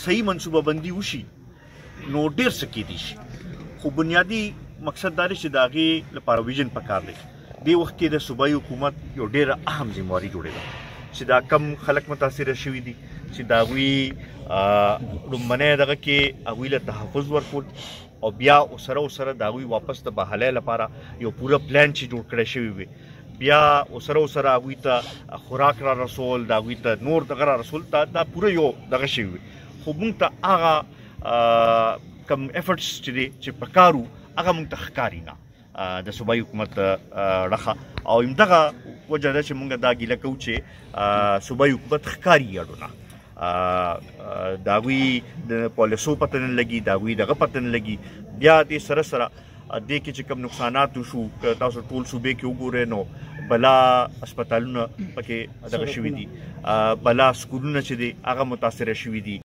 صحیح منصوبه بندي وشي نو ډیر څه کېدی شي خو بنیادی مقصد دا دی چې د هغې لپاره ویژن پکار دی. دې وخت کې د صوبایي حکومت یو ډېره اهم ذمهواري جوړېده چې دا کم خلک متاثره شوي دي چې د هغوی لومبنی دغه کې هغوی له تحفظ ورکول او بیا سره د هغوی واپس د بحالۍ لپاره یو پوره پلان چې جوړ کړی شوی وي، بیا سره هغوی ته خوراک را رسول، د هغوی ته نور دغه را رسول، دا پوره یو دغه شوي وي. خو موږ ته هغه کم افرټس چې دی چې پکار وو هغه موږ ته ښکاري نه د صوبایي حکومت ړخه، او همدغه وجه ده چې موږ دا ګیله کوو چې صوبایي حکومت ښکاري یاړو نه، د هغوی د پالیسو پته نه لګي، د هغوی دغه پته نه لګي. بیا دې سره دې کې چې کوم نقصانات وشو که تاسو ټول صوبې کې وګورئ نو بلا هسپتالونه پکې دغه شوي دي، بلا سکولونه چې دي هغه متاثره شوي دي.